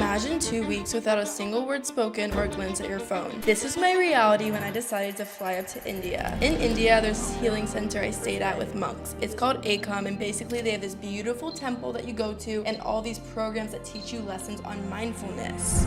Imagine 2 weeks without a single word spoken or a glance at your phone. This was my reality when I decided to fly up to India. In India, there's this healing center I stayed at with monks. It's called Akam, and basically they have this beautiful temple that you go to and all these programs that teach you lessons on mindfulness.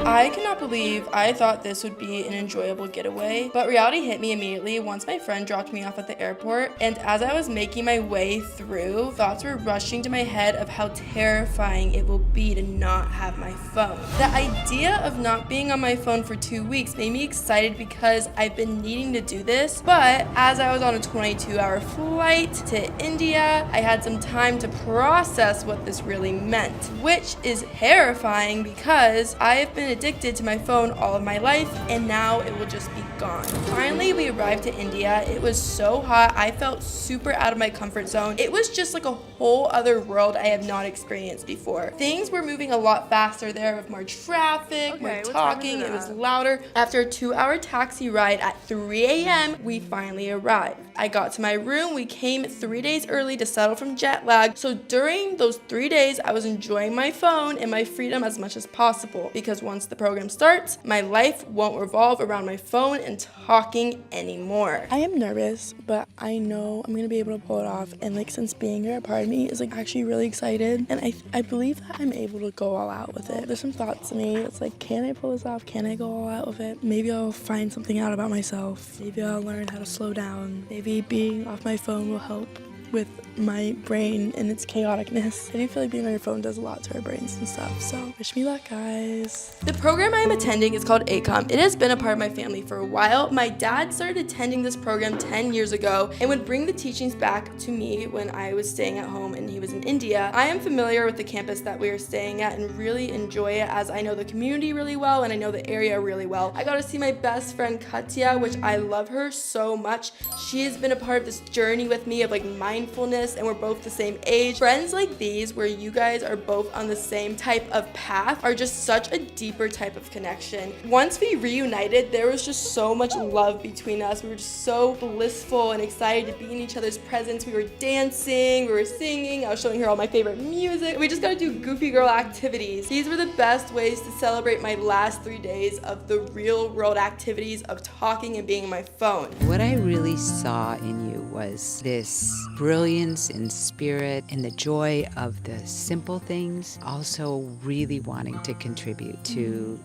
I cannot believe I thought this would be an enjoyable getaway, but reality hit me immediately once my friend dropped me off at the airport, and as I was making my way through, thoughts were rushing to my head of how terrifying it will be to not have my phone. The idea of not being on my phone for 2 weeks made me excited because I've been needing to do this, but as I was on a 22-hour flight to India, I had some time to process what this really meant, which is terrifying because I have been addicted to my phone all of my life, and now it will just be gone. Finally, we arrived to India. It was so hot. I felt super out of my comfort zone. It was just like a whole other world I have not experienced before. Things were moving a lot faster there with more traffic, more talking. It was louder. After a 2-hour taxi ride at 3 a.m., we finally arrived. I got to my room. We came 3 days early to settle from jet lag. So during those 3 days, I was enjoying my phone and my freedom as much as possible, because once the program starts, my life won't revolve around my phone and talking anymore. I am nervous, but I know I'm gonna be able to pull it off, and since being here, a part of me is actually really excited, and I believe that I'm able to go all out with it. There's some thoughts to me. It's can I pull this off? Can I go all out with it? Maybe I'll find something out about myself. Maybe I'll learn how to slow down. Maybe being off my phone will help with my brain and its chaoticness. I do feel like being on your phone does a lot to our brains and stuff, so wish me luck, guys. The program I am attending is called ACOM. It has been a part of my family for a while. My dad started attending this program 10 years ago and would bring the teachings back to me when I was staying at home and he was in India. I am familiar with the campus that we are staying at and really enjoy it, as I know the community really well and I know the area really well. I got to see my best friend Katya, which I love her so much. She has been a part of this journey with me of mindfulness, and we're both the same age. Friends like these, where you guys are both on the same type of path, are just such a deeper type of connection. Once we reunited, there was just so much love between us. We were just so blissful and excited to be in each other's presence. We were dancing, we were singing, I was showing her all my favorite music. We just got to do goofy girl activities. These were the best ways to celebrate my last 3 days of the real world activities of talking and being on my phone. What I really saw in you was this brilliance in spirit and the joy of the simple things, also really wanting to contribute to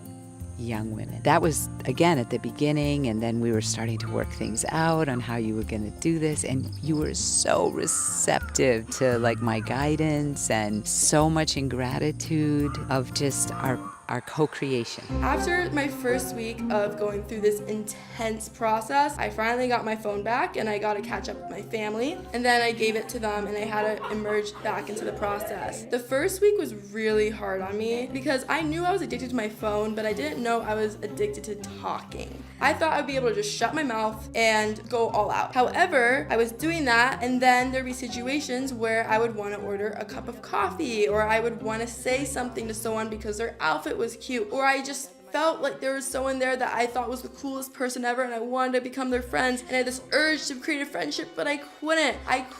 young women. That was, again, at the beginning, and then we were starting to work things out on how you were going to do this, and you were so receptive to my guidance, and so much in gratitude of just our co-creation. After my first week of going through this intense process, I finally got my phone back and I got to catch up with my family, and then I gave it to them and I had to emerge back into the process. The first week was really hard on me because I knew I was addicted to my phone, but I didn't know I was addicted to talking. I thought I'd be able to just shut my mouth and go all out. However, I was doing that, and then there'd be situations where I would want to order a cup of coffee, or I would want to say something to someone because their outfit was cute, or I just felt like there was someone there that I thought was the coolest person ever and I wanted to become their friends, and I had this urge to create a friendship, but I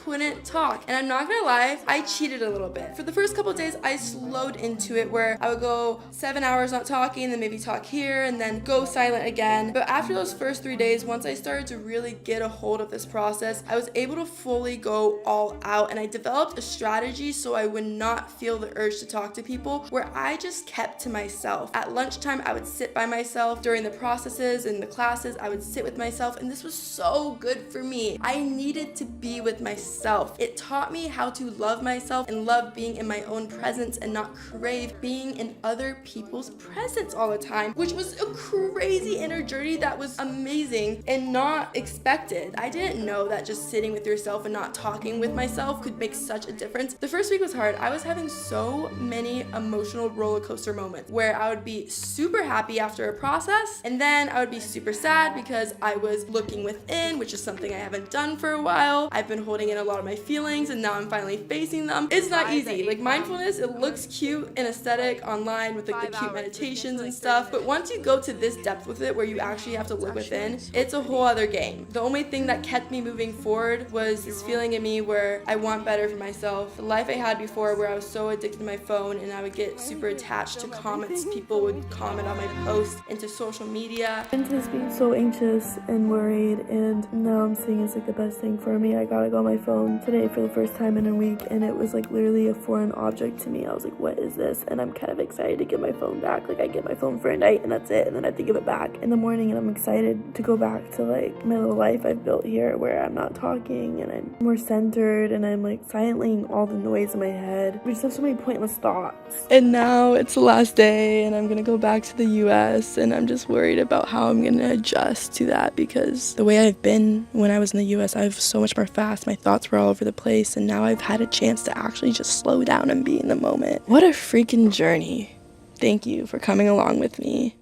couldn't talk. And I'm not gonna lie, I cheated a little bit. For the first couple of days, I slowed into it where I would go 7 hours not talking, then maybe talk here, and then go silent again. But after those first 3 days, once I started to really get a hold of this process, I was able to fully go all out, and I developed a strategy so I would not feel the urge to talk to people, where I just kept to myself. At lunchtime, I would sit by myself. During the processes and the classes, I would sit with myself, and this was so good for me. I needed to be with myself. It taught me how to love myself and love being in my own presence and not crave being in other people's presence all the time, which was a crazy inner journey that was amazing and not expected. I didn't know that just sitting with yourself and not talking with myself could make such a difference. The first week was hard. I was having so many emotional roller coaster moments where I would be super happy happy after a process, and then I would be super sad because I was looking within, which is something I haven't done for a while. I've been holding in a lot of my feelings and now I'm finally facing them. It's not easy. Like mindfulness, it looks cute and aesthetic online with like the cute meditations and stuff, but once you go to this depth with it where you actually have to look within, it's a whole other game. The only thing that kept me moving forward was this feeling in me where I want better for myself. The life I had before where I was so addicted to my phone and I would get super attached to comments people would comment on my posts and to social media. Into this being so anxious and worried, and now I'm seeing it's like the best thing for me. I gotta go on my phone today for the first time in a week, and it was like literally a foreign object to me. I was like, what is this? And I'm kind of excited to get my phone back. Like I get my phone for a night and that's it, and then I have to give it back in the morning, and I'm excited to go back to like my little life I've built here where I'm not talking and I'm more centered and I'm like silencing all the noise in my head. We just have so many pointless thoughts. And now it's the last day and I'm gonna go back to the US, and I'm just worried about how I'm gonna adjust to that, because the way I've been when I was in the US, I was so much more fast. My thoughts were all over the place, and now I've had a chance to actually just slow down and be in the moment. What a freaking journey. Thank you for coming along with me.